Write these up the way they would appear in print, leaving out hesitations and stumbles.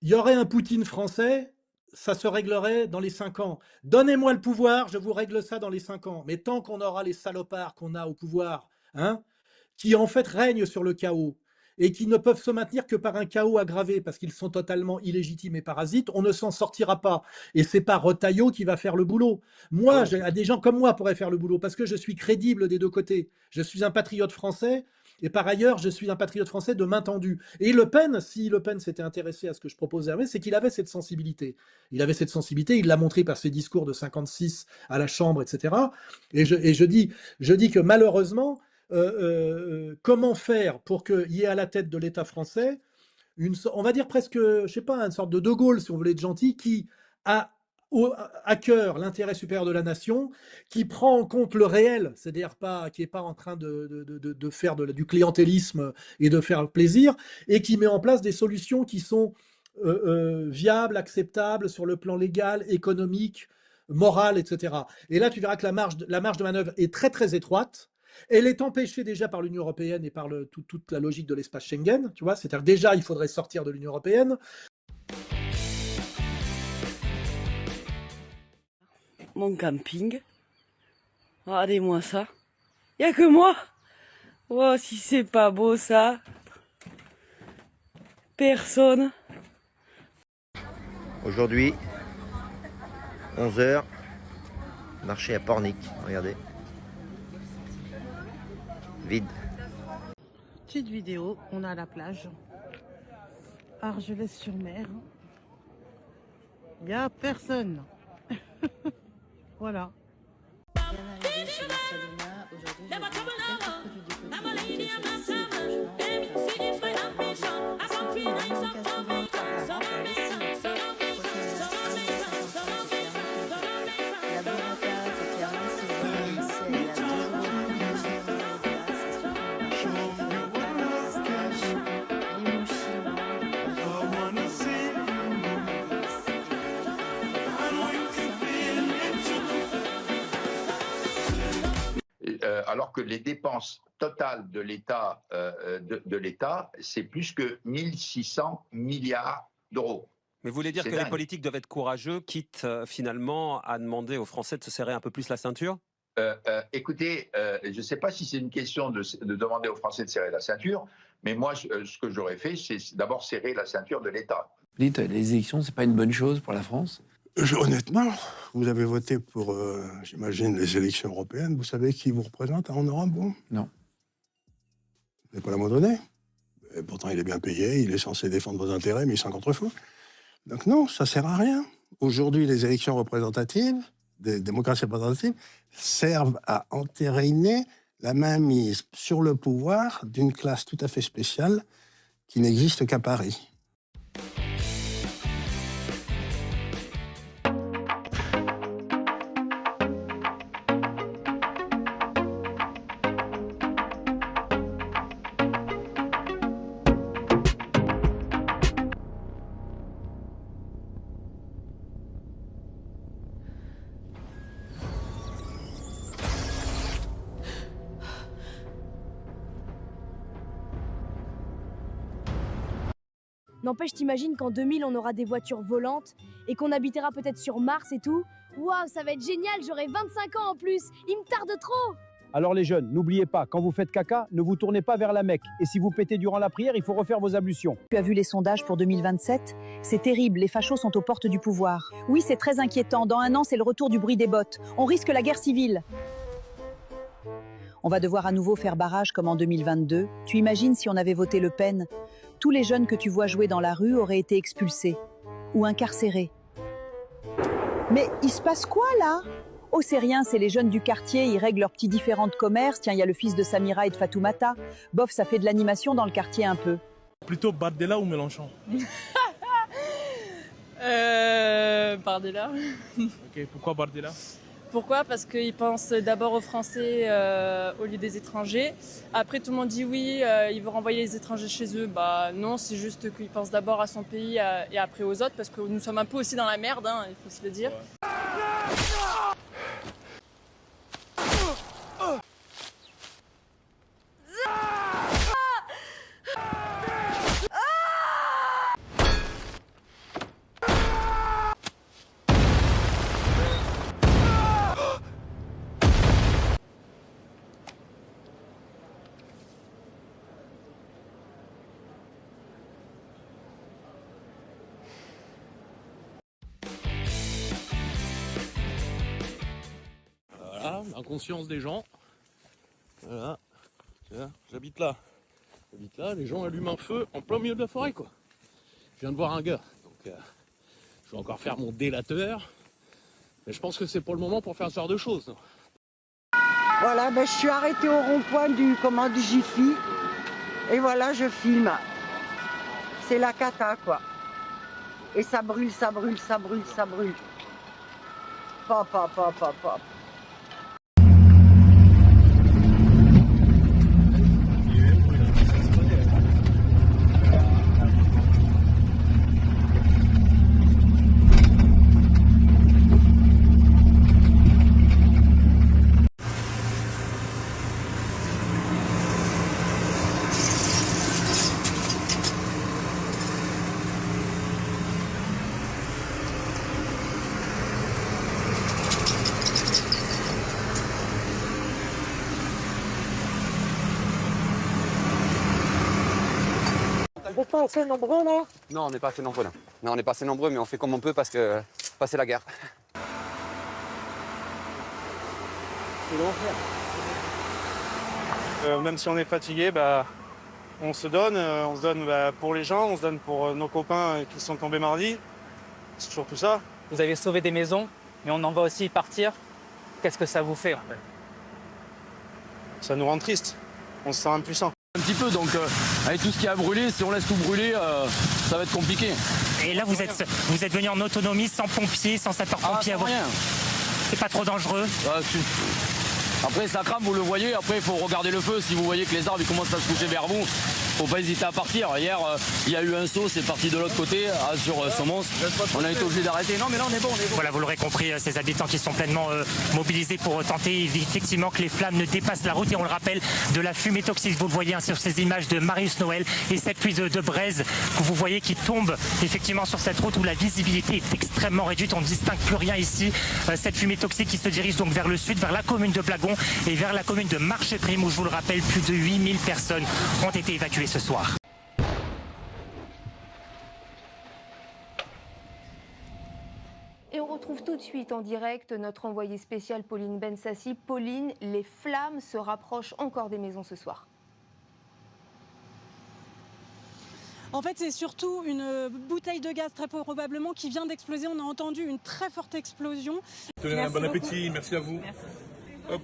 il y aurait un Poutine français, ça se réglerait dans les 5 ans. Donnez-moi le pouvoir, je vous règle ça dans les 5 ans. Mais tant qu'on aura les salopards qu'on a au pouvoir, hein, qui en fait règnent sur le chaos et qui ne peuvent se maintenir que par un chaos aggravé parce qu'ils sont totalement illégitimes et parasites, on ne s'en sortira pas. Et c'est pas Retailleau qui va faire le boulot. Ah Moi, ouais. des gens comme moi pourraient faire le boulot parce que je suis crédible des deux côtés. Je suis un patriote français. Et par ailleurs, je suis un patriote français de main tendue. Et Le Pen, si Le Pen s'était intéressé à ce que je proposais, c'est qu'il avait cette sensibilité. Il avait cette sensibilité, il l'a montré par ses discours de 56 à la Chambre, etc. Et je dis que malheureusement, comment faire pour qu'il y ait à la tête de l'État français on va dire presque, je sais pas, une sorte de Gaulle, si on voulait être gentil, qui a à cœur l'intérêt supérieur de la nation, qui prend en compte le réel, c'est-à-dire pas, qui n'est pas en train de faire du clientélisme et de faire plaisir, et qui met en place des solutions qui sont viables, acceptables sur le plan légal, économique, moral, etc. Et là, tu verras que la marge de manœuvre est très très étroite. Elle est empêchée déjà par l'Union européenne et par toute la logique de l'espace Schengen, tu vois. C'est-à-dire que déjà, il faudrait sortir de l'Union européenne. Mon camping. Regardez-moi ça. Y a que moi. Oh, si c'est pas beau ça. Personne. Aujourd'hui, 11 h, marché à Pornic, regardez. Vide. Petite vidéo, on est à la plage. Argelès-sur-Mer. Il n'y a personne. Voilà. Bien arrivé chez Barcelona. Aujourd'hui, je vais vous montrer quelques produits de qualité Alors que les dépenses totales de l'État, c'est plus que 1600 milliards d'euros. Mais vous voulez dire C'est que dingue. les politiques doivent être courageux, quitte finalement à demander aux Français de se serrer un peu plus la ceinture? Écoutez, je ne sais pas si c'est une question de demander aux Français de serrer la ceinture, mais moi, ce que j'aurais fait, c'est d'abord serrer la ceinture de l'État. Vous dites, les élections, c'est pas une bonne chose pour la France? Honnêtement, vous avez voté pour, j'imagine, les élections européennes. Vous savez qui vous représente en Europe, vous? Non. Vous n'avez pas la moindre idée. Et pourtant, il est bien payé, il est censé défendre vos intérêts, mais il s'en contrefou. Donc non, ça sert à rien. Aujourd'hui, les élections représentatives, des démocraties représentatives, servent à entériner la mainmise sur le pouvoir d'une classe tout à fait spéciale qui n'existe qu'à Paris. N'empêche, t'imagines qu'en 2000, on aura des voitures volantes et qu'on habitera peut-être sur Mars et tout? Waouh, ça va être génial, j'aurai 25 ans en plus. Il me tarde trop. Alors les jeunes, n'oubliez pas, quand vous faites caca, ne vous tournez pas vers la Mecque. Et si vous pétez durant la prière, il faut refaire vos ablutions. Tu as vu les sondages pour 2027? C'est terrible, les fachos sont aux portes du pouvoir. Oui, c'est très inquiétant. Dans un an, c'est le retour du bruit des bottes. On risque la guerre civile. On va devoir à nouveau faire barrage comme en 2022. Tu imagines si on avait voté Le Pen? Tous les jeunes que tu vois jouer dans la rue auraient été expulsés ou incarcérés. Mais il se passe quoi là? Oh, c'est rien, c'est les jeunes du quartier, ils règlent leurs petits différends de commerce. Tiens, il y a le fils de Samira et de Fatoumata. Bof, ça fait de l'animation dans le quartier un peu. Plutôt Bardella ou Mélenchon? Bardella. Ok, pourquoi Bardella? Pourquoi? Parce qu'ils pensent d'abord aux Français au lieu des étrangers. Après, tout le monde dit oui, il veut renvoyer les étrangers chez eux. Bah non, c'est juste qu'il pense d'abord à son pays et après aux autres, parce que nous sommes un peu aussi dans la merde, hein, il faut se le dire. Ouais. l'inconscience des gens. Voilà. J'habite là. Les gens allument un feu en plein milieu de la forêt, quoi. Je viens de voir un gars, donc je vais encore faire mon délateur. Mais je pense que c'est pour le moment pour faire ce genre de choses. Voilà, je suis arrêtée au rond-point du Jiffy. Et voilà, je filme. C'est la cata, quoi. Et ça brûle, ça brûle, ça brûle, ça brûle. Pop, pop, pop, pop, pop. Vous n'êtes pas assez nombreux là? Non, on n'est pas assez nombreux là. Non, on n'est pas assez nombreux, mais on fait comme on peut parce que c'est la guerre. C'est l'enfer. Même si on est fatigué, on se donne pour les gens, on se donne pour nos copains qui sont tombés mardi. C'est toujours tout ça. Vous avez sauvé des maisons, mais on en va aussi partir. Qu'est-ce que ça vous fait? Ça nous rend triste. On se sent impuissant. Un petit peu, donc avec tout ce qui a brûlé, si on laisse tout brûler, ça va être compliqué. Et là, vous êtes venu en autonomie, sans pompiers, sans sapeurs-pompiers à vous. Rien. C'est pas trop dangereux? Après, ça crame, vous le voyez. Après, il faut regarder le feu. Si vous voyez que les arbres ils commencent à se coucher vers vous, faut pas hésiter à partir. Hier, il y a eu un saut, c'est parti de l'autre côté, sur Somons. On a été obligé d'arrêter. Non, mais là, on est bon, Voilà, vous l'aurez compris, ces habitants qui sont pleinement mobilisés pour tenter effectivement que les flammes ne dépassent la route. Et on le rappelle, de la fumée toxique, vous le voyez sur ces images de Marius Noël, et cette pluie de braise que vous voyez qui tombe effectivement sur cette route où la visibilité est extrêmement réduite. On ne distingue plus rien ici. Cette fumée toxique qui se dirige donc vers le sud, vers la commune de Blagon et vers la commune de Marcheprime, où je vous le rappelle, plus de 8000 personnes ont été évacuées ce soir. Et on retrouve tout de suite en direct notre envoyée spéciale Pauline Bensassi. Pauline, les flammes se rapprochent encore des maisons ce soir. En fait, c'est surtout une bouteille de gaz très probablement qui vient d'exploser. On a entendu une très forte explosion. Bon appétit, merci à vous. Merci. Hop.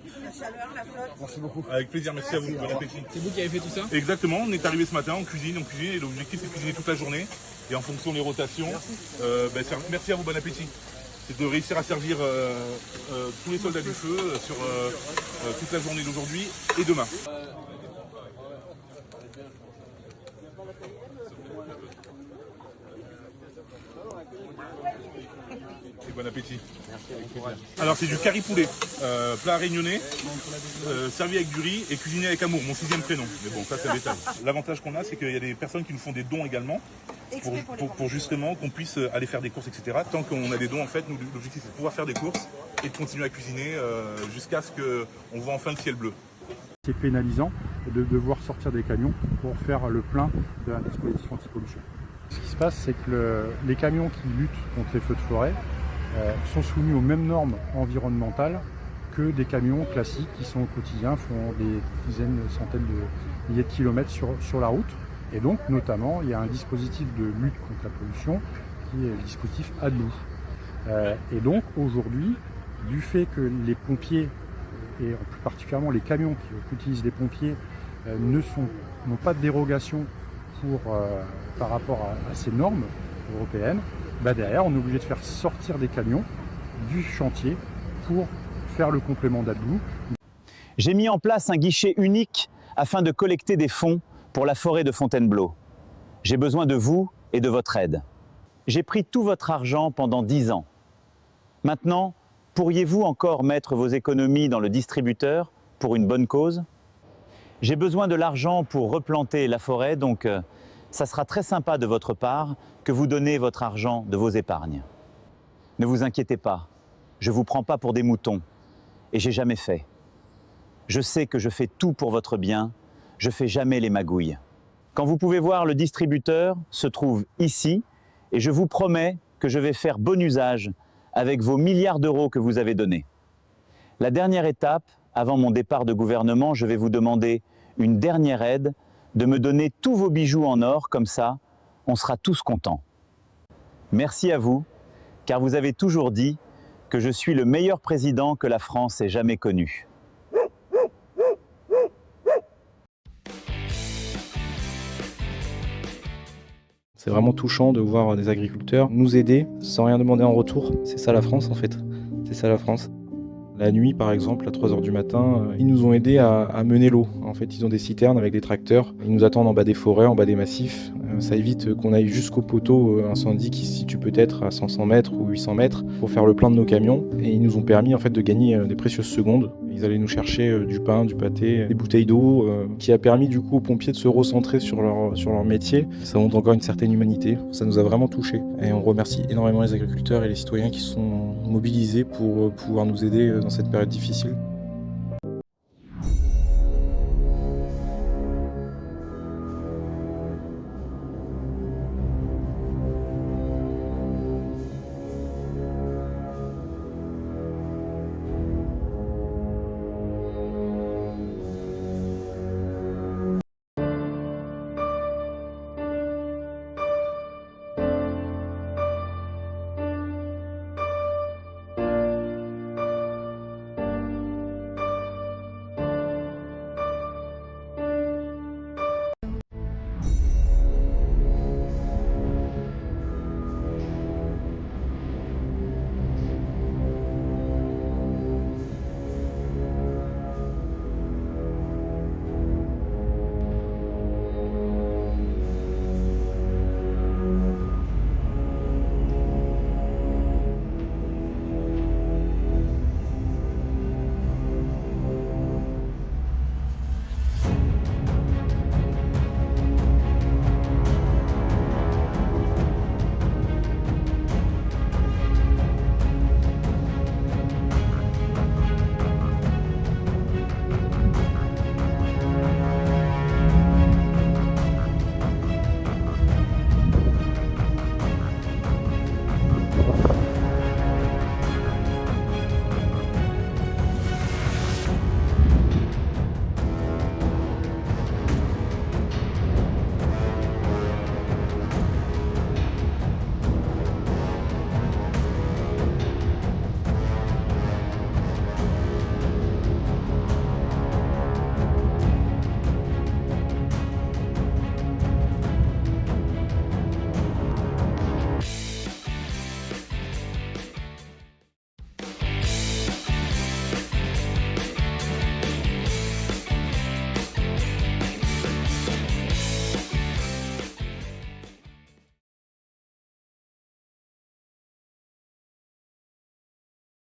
Merci beaucoup. Avec plaisir, merci à vous. Bon appétit. C'est vous qui avez fait tout ça? Exactement, on est arrivé ce matin, on cuisine, et l'objectif c'est de cuisiner toute la journée. Et en fonction des rotations, merci à vous, bon appétit. C'est de réussir à servir tous les soldats du feu sur toute la journée d'aujourd'hui et demain. Bon appétit. Alors c'est du curry poulet, plat réunionnais, servi avec du riz et cuisiné avec amour, mon 6e prénom. Mais bon, ça c'est le détail. L'avantage qu'on a, c'est qu'il y a des personnes qui nous font des dons également, pour justement qu'on puisse aller faire des courses, etc. Tant qu'on a des dons, en fait, l'objectif c'est de pouvoir faire des courses et de continuer à cuisiner jusqu'à ce qu'on voit enfin le ciel bleu. C'est pénalisant de devoir sortir des camions pour faire le plein d'un dispositif anti-pollution. Ce qui se passe, c'est que les camions qui luttent contre les feux de forêt sont soumis aux mêmes normes environnementales que des camions classiques qui sont au quotidien, font des dizaines, centaines de milliers de kilomètres sur la route. Et donc, notamment, il y a un dispositif de lutte contre la pollution qui est le dispositif ADLOU. Et donc, aujourd'hui, du fait que les pompiers, et plus particulièrement les camions qui utilisent les pompiers, n'ont pas de dérogation par rapport à ces normes européennes, derrière, on est obligé de faire sortir des camions du chantier pour faire le complément d'ADLOU. J'ai mis en place un guichet unique afin de collecter des fonds pour la forêt de Fontainebleau. J'ai besoin de vous et de votre aide. J'ai pris tout votre argent pendant 10 ans. Maintenant, pourriez-vous encore mettre vos économies dans le distributeur pour une bonne cause? J'ai besoin de l'argent pour replanter la forêt, donc ça sera très sympa de votre part que vous donnez votre argent de vos épargnes. Ne vous inquiétez pas, je ne vous prends pas pour des moutons et j'ai jamais fait. Je sais que je fais tout pour votre bien, je fais jamais les magouilles. Quand vous pouvez voir, le distributeur se trouve ici et je vous promets que je vais faire bon usage avec vos milliards d'euros que vous avez donnés. La dernière étape, avant mon départ de gouvernement, je vais vous demander une dernière aide, de me donner tous vos bijoux en or, comme ça, on sera tous contents. Merci à vous, car vous avez toujours dit que je suis le meilleur président que la France ait jamais connu. C'est vraiment touchant de voir des agriculteurs nous aider sans rien demander en retour. C'est ça la France en fait, c'est ça la France. La nuit par exemple, à 3h du matin, ils nous ont aidés à mener l'eau. En fait, ils ont des citernes avec des tracteurs, ils nous attendent en bas des forêts, en bas des massifs. Ça évite qu'on aille jusqu'au poteau incendie qui se situe peut-être à 500 mètres ou 800 mètres pour faire le plein de nos camions. Et ils nous ont permis en fait de gagner des précieuses secondes. Ils allaient nous chercher du pain, du pâté, des bouteilles d'eau, qui a permis du coup aux pompiers de se recentrer sur leur métier. Ça montre encore une certaine humanité, ça nous a vraiment touchés. Et on remercie énormément les agriculteurs et les citoyens qui sont mobilisés pour pouvoir nous aider dans cette période difficile.